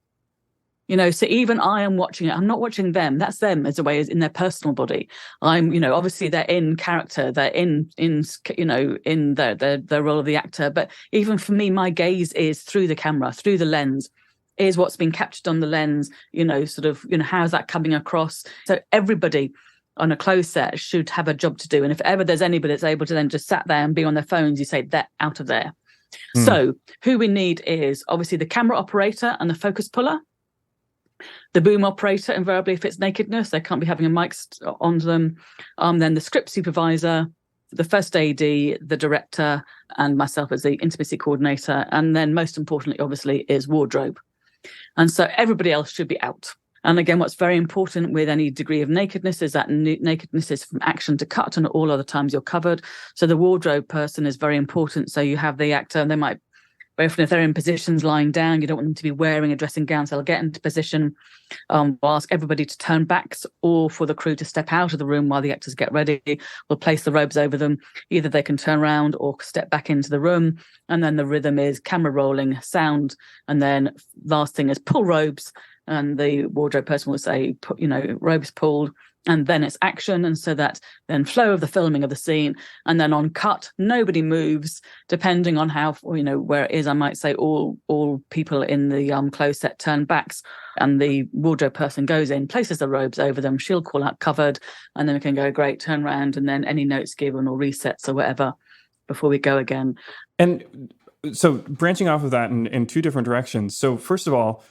So even I am watching it. I'm not watching them. That's them as a way, as in their personal body. I'm, obviously they're in character. They're in the role of the actor. But even for me, my gaze is through the camera, through the lens, is what's been captured on the lens. How's that coming across? So everybody on a closed set should have a job to do. And if ever there's anybody that's able to then just sat there and be on their phones, you say, they're out of there. So who we need is obviously the camera operator and the focus puller. The boom operator, invariably, if it's nakedness, they can't be having a mic on them. Then the script supervisor, the first AD, the director, and myself as the intimacy coordinator. And then most importantly, obviously, is wardrobe. And so everybody else should be out. And again, what's very important with any degree of nakedness is that nakedness is from action to cut, and all other times you're covered. So the wardrobe person is very important. So you have the actor, and they might, very often if they're in positions lying down, you don't want them to be wearing a dressing gown, so they'll get into position. We'll ask everybody to turn backs or for the crew to step out of the room while the actors get ready. We'll place the robes over them. Either they can turn around or step back into the room. And then the rhythm is camera rolling, sound, and then last thing is pull robes. And the wardrobe person will say, robes pulled, and then it's action. And so that then flow of the filming of the scene. And then on cut, nobody moves, depending on how, where it is. I might say all people in the closed set turn backs, and the wardrobe person goes in, places the robes over them. She'll call out covered, and then we can go, great, turn around, and then any notes given or resets or whatever before we go again. And so branching off of that in two different directions. So first of all,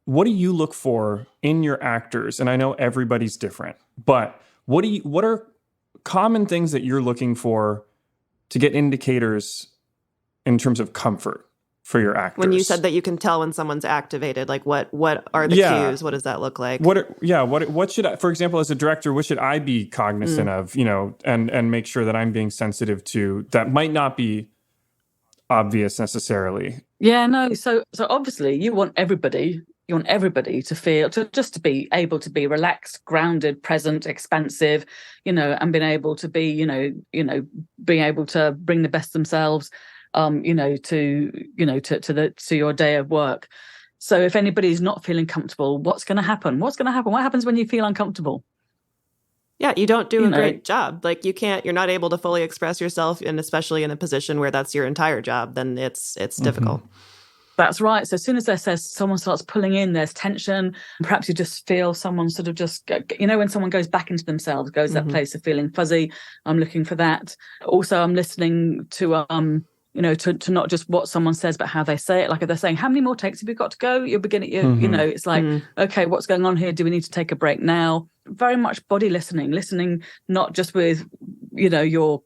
what do you look for in your actors? And I know everybody's different, but what are common things that you're looking for to get indicators in terms of comfort for your actors? When you said that you can tell when someone's activated, like what are the cues? What does that look like? What should I, for example, as a director, what should I be cognizant of, and make sure that I'm being sensitive to that might not be obvious necessarily? Yeah, no. So obviously you want everybody to feel, to be able to be relaxed, grounded, present, expansive, and being able to be, being able to bring the best themselves, to your day of work. So if anybody's not feeling comfortable, what's going to happen? What happens when you feel uncomfortable? Yeah, you don't do a great job. Like you're not able to fully express yourself, and especially in a position where that's your entire job, then it's difficult. That's right. So as soon as someone starts pulling in, there's tension. Perhaps you just feel someone sort of just, when someone goes back into themselves, goes that place of feeling fuzzy. I'm looking for that. Also, I'm listening to, to not just what someone says, but how they say it. Like if they're saying, how many more takes have you got to go? You're beginning, it's like, okay, what's going on here? Do we need to take a break now? Very much body listening not just with, your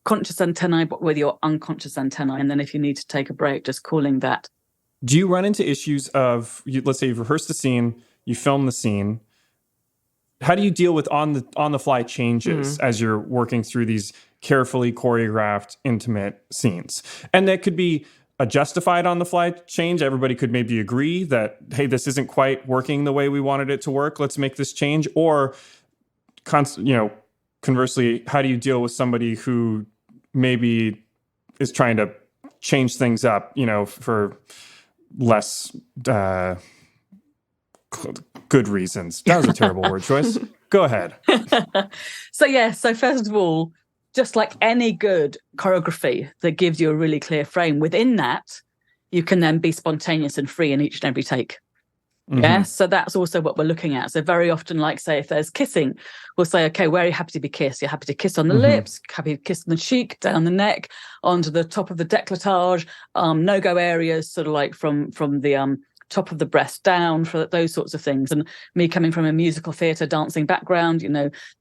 conscious antennae, but with your unconscious antennae. And then if you need to take a break, just calling that. Do you run into issues of, let's say you've rehearsed the scene, you film the scene. How do you deal with on the fly changes as you're working through these carefully choreographed, intimate scenes? And that could be a justified on the fly change. Everybody could maybe agree that, hey, this isn't quite working the way we wanted it to work. Let's make this change. Or, conversely, how do you deal with somebody who maybe is trying to change things up, for less good reasons? That was a terrible word choice. Go ahead. So first of all, just like any good choreography that gives you a really clear frame, within that, you can then be spontaneous and free in each and every take. Yeah, so that's also what we're looking at. So very often, like say, if there's kissing, we'll say, okay, where are you happy to be kissed? You're happy to kiss on the lips, happy to kiss on the cheek, down the neck, onto the top of the décolletage, no-go areas, sort of like from the top of the breast down, for those sorts of things. And me coming from a musical theatre dancing background,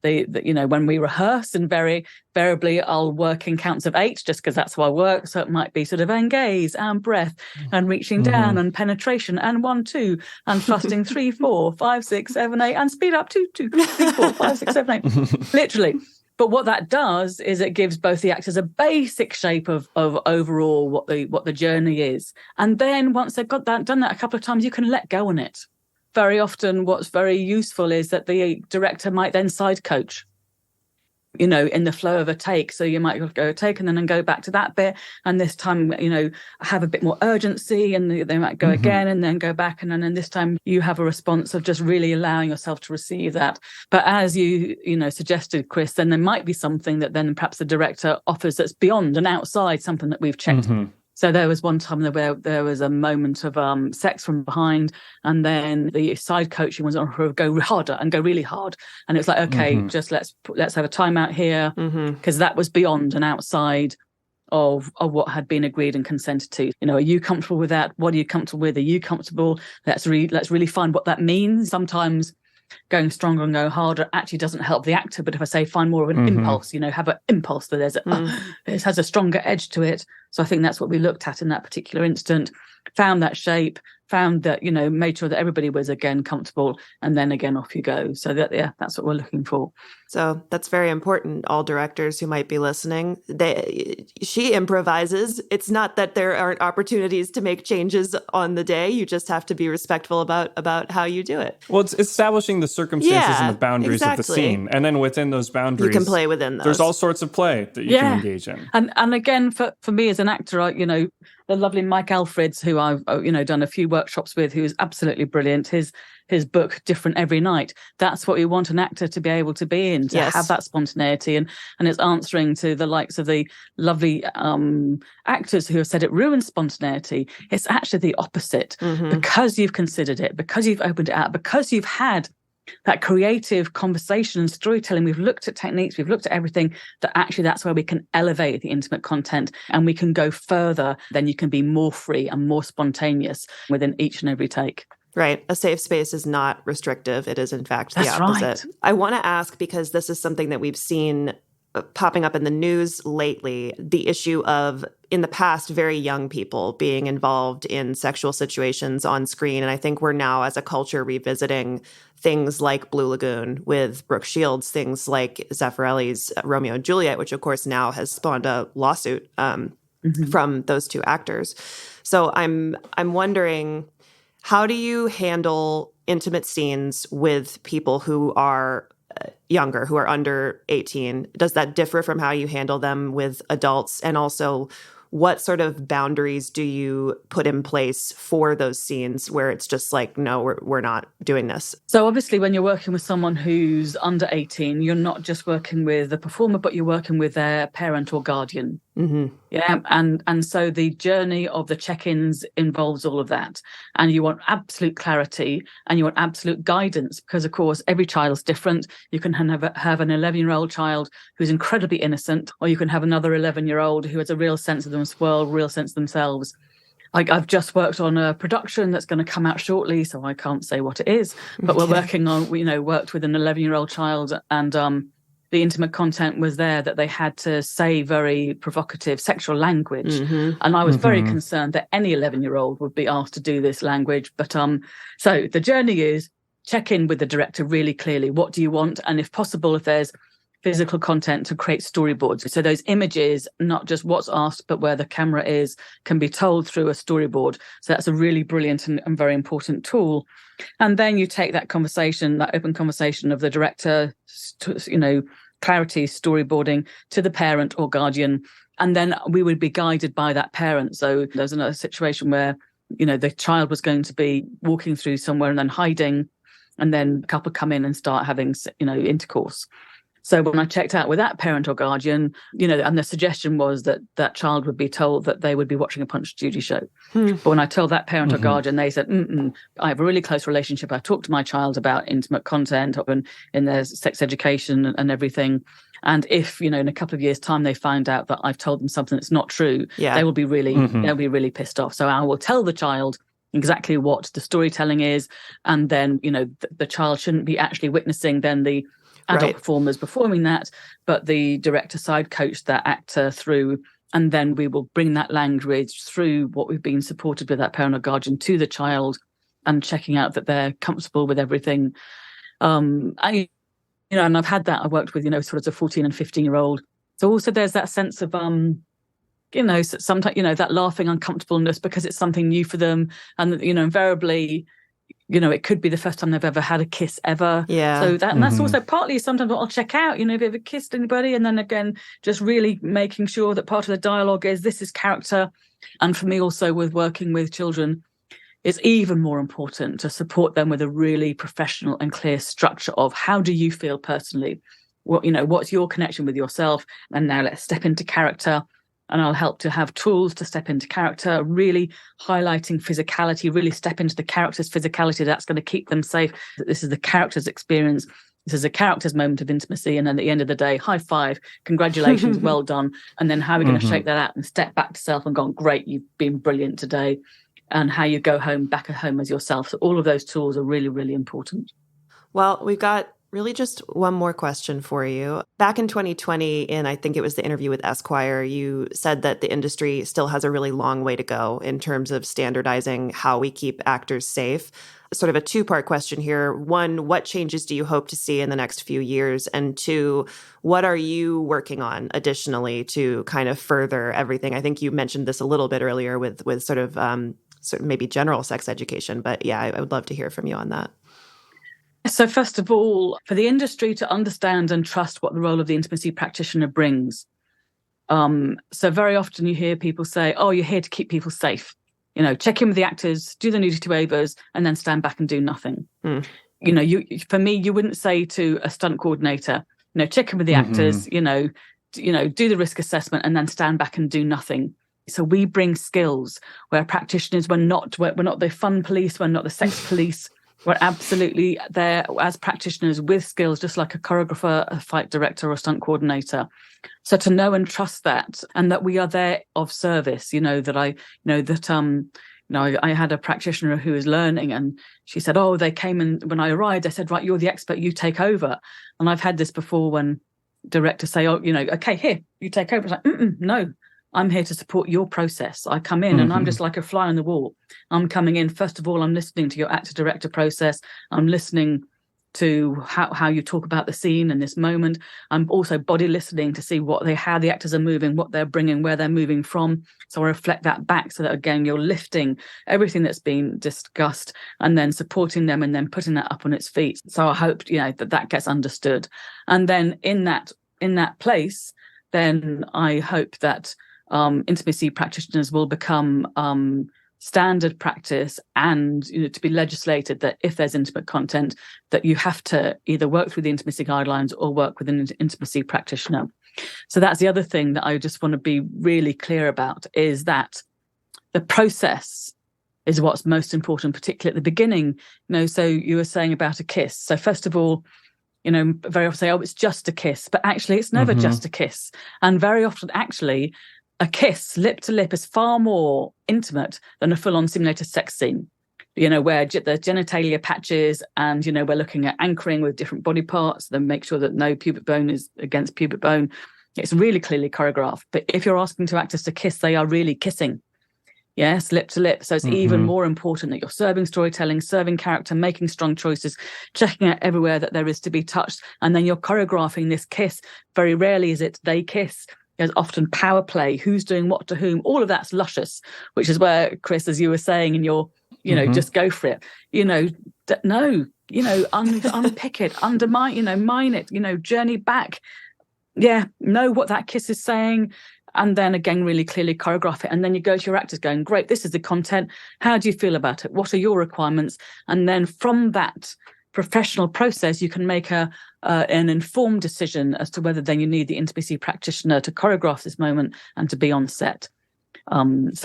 when we rehearse, invariably I'll work in counts of 8 just because that's how I work. So it might be sort of gaze and breath and reaching down and penetration and 1, 2 and thrusting 3, 4, 5, 6, 7, 8 and speed up 2, 2, 3, 4, 5, 6, 7, 8. Literally. But what that does is it gives both the actors a basic shape of overall what the journey is. And then once they've done that a couple of times, you can let go on it. Very often what's very useful is that the director might then side coach, in the flow of a take. So you might go take and then go back to that bit. And this time, have a bit more urgency, and they might go again and then go back. And then this time you have a response of just really allowing yourself to receive that. But as you suggested, Chris, then there might be something that then perhaps the director offers that's beyond and outside something that we've checked. So there was one time where there was a moment of sex from behind, and then the side coaching was on her go harder and go really hard. And it was like, okay, just let's have a timeout here, because that was beyond and outside of what had been agreed and consented to. Are you comfortable with that? What are you comfortable with? Are you comfortable? Let's really find what that means. Sometimes going stronger and go harder actually doesn't help the actor. But if I say find more of an impulse, have an impulse that it has a stronger edge to it. So I think that's what we looked at in that particular instant, found that shape, found that, made sure that everybody was again comfortable, and then again off you go. So that's what we're looking for. So that's very important. All directors who might be listening, she improvises. It's not that there aren't opportunities to make changes on the day. You just have to be respectful about how you do it. Well, it's establishing the circumstances and the boundaries of the scene. And then within those boundaries, you can play within those. There's all sorts of play that you can engage in. And again, for me as an actor, the lovely Mike Alfreds, who I've done a few workshops with, who is absolutely brilliant. His book, Different Every Night, that's what we want an actor to be able to be in, to have that spontaneity. And it's answering to the likes of the lovely actors who have said it ruins spontaneity. It's actually the opposite. Because you've considered it, because you've opened it out, because you've had that creative conversation and storytelling, we've looked at techniques, we've looked at everything, that actually that's where we can elevate the intimate content, and we can go further. Then you can be more free and more spontaneous within each and every take. Right. A safe space is not restrictive. It is, in fact, the That's opposite. Right. I want to ask, because this is something that we've seen popping up in the news lately, the issue of, in the past, very young people being involved in sexual situations on screen. And I think we're now, as a culture, revisiting things like Blue Lagoon with Brooke Shields, things like Zeffirelli's Romeo and Juliet, which, of course, now has spawned a lawsuit from those two actors. So I'm wondering, how do you handle intimate scenes with people who are younger, who are under 18? Does that differ from how you handle them with adults? And also, what sort of boundaries do you put in place for those scenes where it's just like, no, we're not doing this? So obviously, when you're working with someone who's under 18, you're not just working with the performer, but you're working with their parent or guardian. Yeah, and so the journey of the check-ins involves all of that, and you want absolute clarity and you want absolute guidance, because of course every child's different. You can have an 11-year-old child who's incredibly innocent, or you can have another 11-year-old who has a real sense of themselves, real sense of themselves. I've just worked on a production that's going to come out shortly, so I can't say what it is, but we're working on, worked with an 11-year-old child, and the intimate content was there that they had to say very provocative sexual language. And I was very concerned that any 11-year-old would be asked to do this language. But so the journey is check in with the director really clearly. What do you want? And if possible, if there's physical content, to create storyboards. So those images, not just what's asked, but where the camera is, can be told through a storyboard. So that's a really brilliant and very important tool. And then you take that conversation, that open conversation of the director, clarity, storyboarding, to the parent or guardian. And then we would be guided by that parent. So there's another situation where, the child was going to be walking through somewhere and then hiding, and then a couple come in and start having, intercourse. So when I checked out with that parent or guardian, and the suggestion was that that child would be told that they would be watching a Punch Judy show. But when I told that parent or guardian, they said, I have a really close relationship. I talk to my child about intimate content in their sex education and everything. And if, in a couple of years' time, they find out that I've told them something that's not true, they will be they'll be really pissed off. So I will tell the child exactly what the storytelling is. And then, the child shouldn't be actually witnessing then the adult performers performing that, but the director side coach that actor through, and then we will bring that language through what we've been supported with that parent or guardian to the child, and checking out that they're comfortable with everything. And I've had that. I worked with sort of a 14 and 15-year-old. So also there's that sense of sometimes that laughing uncomfortableness because it's something new for them, and invariably. It could be the first time they've ever had a kiss ever. Yeah. So and that's also partly sometimes what I'll check out, have you ever kissed anybody? And then again, just really making sure that part of the dialogue is this is character. And for me also with working with children, it's even more important to support them with a really professional and clear structure of how do you feel personally? What's your connection with yourself? And now let's step into character. And I'll help to have tools to step into character, really highlighting physicality, really step into the character's physicality. That's going to keep them safe. This is the character's experience. This is a character's moment of intimacy. And then at the end of the day, high five, congratulations, well done. And then how are we going to shake that out and step back to self and go, great, you've been brilliant today. And how you go back at home as yourself. So all of those tools are really, really important. Well, we've got really just one more question for you. Back in 2020, in I think it was the interview with Esquire, you said that the industry still has a really long way to go in terms of standardizing how we keep actors safe. Sort of a two-part question here. One, what changes do you hope to see in the next few years? And two, what are you working on additionally to kind of further everything? I think you mentioned this a little bit earlier with sort of maybe general sex education, but yeah, I would love to hear from you on that. So first of all, for the industry to understand and trust what the role of the intimacy practitioner brings. So very often you hear people say, oh, you're here to keep people safe. Check in with the actors, do the nudity waivers, and then stand back and do nothing. For me, you wouldn't say to a stunt coordinator, check in with the actors, do the risk assessment and then stand back and do nothing. So we bring skills where practitioners, we're not the fun police, we're not the sex police. We're absolutely there as practitioners with skills, just like a choreographer, a fight director, or a stunt coordinator. So to know and trust that, and that we are there of service. I had a practitioner who was learning, and she said, "Oh, they came in when I arrived. They said, right, you're the expert, you take over." And I've had this before when directors say, "Oh, okay, here, you take over." It's like, no. I'm here to support your process. I come in and I'm just like a fly on the wall. I'm coming in. First of all, I'm listening to your actor-director process. I'm listening to how you talk about the scene and this moment. I'm also body listening to see how the actors are moving, what they're bringing, where they're moving from. So I reflect that back so that, again, you're lifting everything that's been discussed and then supporting them and then putting that up on its feet. So I hope, that gets understood. And then in that place, then I hope that intimacy practitioners will become standard practice, and to be legislated that if there's intimate content, that you have to either work through the intimacy guidelines or work with an intimacy practitioner. So that's the other thing that I just want to be really clear about, is that the process is what's most important, particularly at the beginning. So you were saying about a kiss. So first of all, very often say, oh, it's just a kiss, but actually it's never just a kiss. And very often actually a kiss lip to lip is far more intimate than a full-on simulated sex scene, where the genitalia patches and, we're looking at anchoring with different body parts, then make sure that no pubic bone is against pubic bone. It's really clearly choreographed. But if you're asking two actors to kiss, they are really kissing. Yes, lip to lip. So it's even more important that you're serving storytelling, serving character, making strong choices, checking out everywhere that there is to be touched. And then you're choreographing this kiss. Very rarely is it they kiss. There's often power play, who's doing what to whom. All of that's luscious, which is where, Chris, as you were saying in your, just go for it. Unpick it, undermine, mine it, journey back. Yeah, know what that kiss is saying. And then again, really clearly choreograph it. And then you go to your actors going, great, this is the content. How do you feel about it? What are your requirements? And then from that, professional process, you can make an informed decision as to whether then you need the intimacy practitioner to choreograph this moment and to be on set. And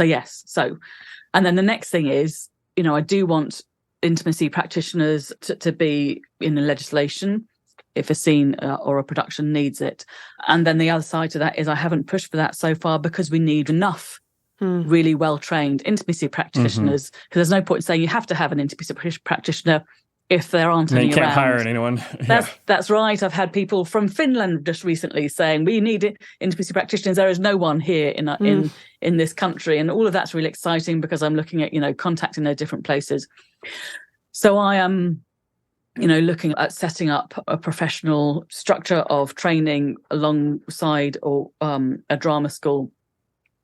then the next thing is, I do want intimacy practitioners to be in the legislation if a scene or a production needs it. And then the other side to that is I haven't pushed for that so far because we need enough really well-trained intimacy practitioners, because there's no point in saying you have to have an intimacy practitioner if there aren't any around. You can't hire anyone. That's right. I've had people from Finland just recently saying we need intimacy practitioners. There is no one here in this country, and all of that's really exciting because I'm looking at contacting their different places. So I am looking at setting up a professional structure of training alongside a drama school.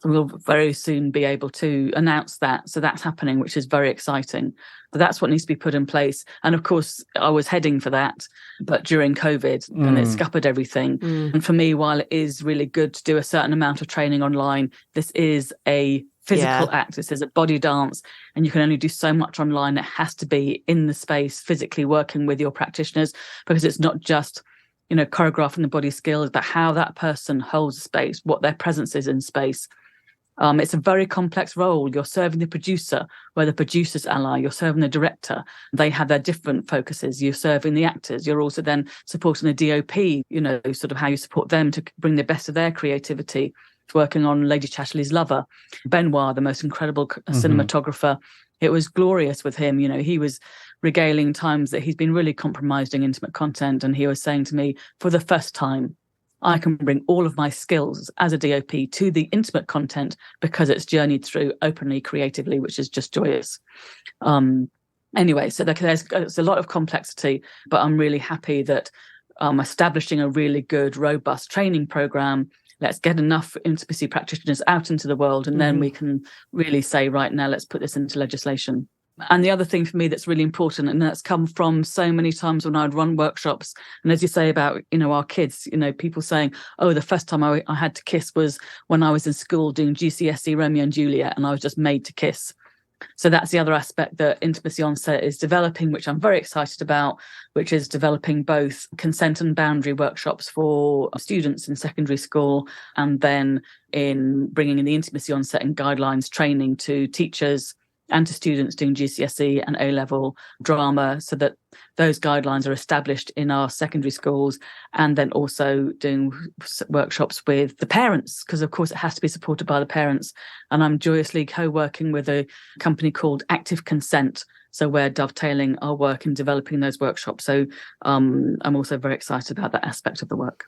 We'll very soon be able to announce that. So that's happening, which is very exciting. But that's what needs to be put in place. And of course, I was heading for that, but during COVID, and it scuppered everything. And for me, while it is really good to do a certain amount of training online, this is a physical act. This is a body dance, and you can only do so much online. It has to be in the space, physically working with your practitioners, because it's not just choreographing the body skills, but how that person holds space, what their presence is in space. It's a very complex role. You're serving the producer, where the producer's ally. You're serving the director. They have their different focuses. You're serving the actors. You're also then supporting the DOP, sort of how you support them to bring the best of their creativity. Working on Lady Chatterley's Lover, Benoit, the most incredible cinematographer. It was glorious with him. He was regaling times that he's been really compromised in intimate content. And he was saying to me, for the first time, I can bring all of my skills as a DOP to the intimate content because it's journeyed through openly, creatively, which is just joyous. Anyway, so there's a lot of complexity, but I'm really happy that establishing a really good, robust training program. Let's get enough intimacy practitioners out into the world, and then we can really say, right now, let's put this into legislation. And the other thing for me that's really important, and that's come from so many times when I'd run workshops, and as you say about, our kids, people saying, oh, the first time I had to kiss was when I was in school doing GCSE Romeo and Juliet, and I was just made to kiss. So that's the other aspect that Intimacy on Set is developing, which I'm very excited about, which is developing both consent and boundary workshops for students in secondary school, and then in bringing in the Intimacy on Set and guidelines training to teachers and to students doing GCSE and A-level drama, so that those guidelines are established in our secondary schools, and then also doing workshops with the parents, because of course it has to be supported by the parents. And I'm joyously co-working with a company called Active Consent. So we're dovetailing our work in developing those workshops. So I'm also very excited about that aspect of the work.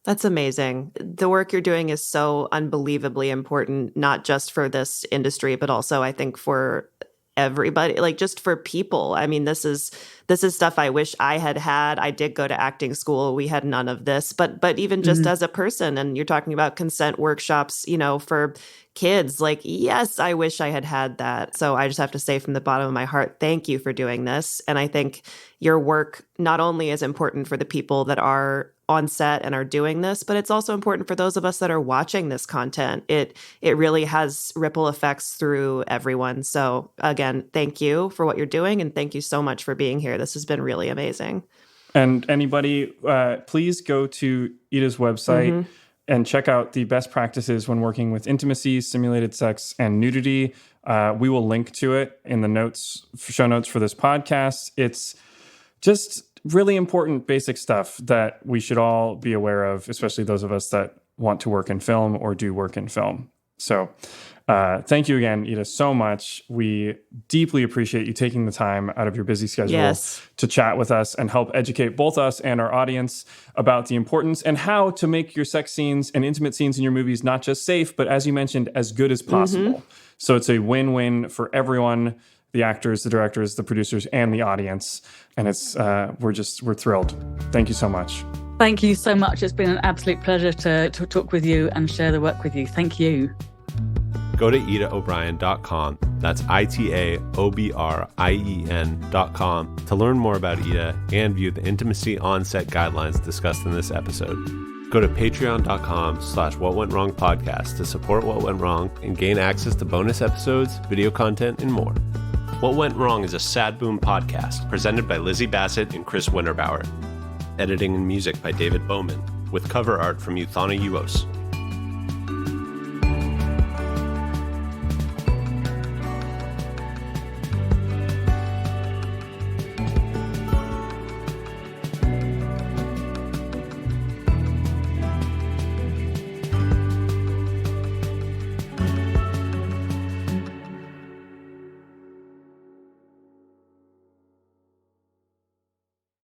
That's amazing. The work you're doing is so unbelievably important, not just for this industry, but also I think for everybody, like just for people. I mean, this is stuff I wish I had. I did go to acting school. We had none of this, but even just as a person, and you're talking about consent workshops, for kids, like, yes, I wish I had that. So I just have to say from the bottom of my heart, thank you for doing this. And I think your work not only is important for the people that are on set and are doing this, but it's also important for those of us that are watching this content. It really has ripple effects through everyone. So again, thank you for what you're doing, and thank you so much for being here. This has been really amazing. And anybody, please go to Ita's website and check out the best practices when working with intimacy, simulated sex, and nudity. We will link to it in the show notes for this podcast. It's just really important basic stuff that we should all be aware of, especially those of us that want to work in film or do work in film. So thank you again, Ita, so much. We deeply appreciate you taking the time out of your busy schedule to chat with us and help educate both us and our audience about the importance and how to make your sex scenes and intimate scenes in your movies not just safe, but as you mentioned, as good as possible. So it's a win-win for everyone, the actors, the directors, the producers, and the audience. And it's we're thrilled. Thank you so much. Thank you so much. It's been an absolute pleasure to talk with you and share the work with you. Thank you. Go to ItaO'Brien.com. That's ItaObrien.com to learn more about Ita and view the intimacy on-set guidelines discussed in this episode. Go to patreon.com/whatwentwrongpodcast to support What Went Wrong and gain access to bonus episodes, video content, and more. What Went Wrong is a Sad Boom podcast presented by Lizzie Bassett and Chris Winterbauer. Editing and music by David Bowman, with cover art from Euthana Uos.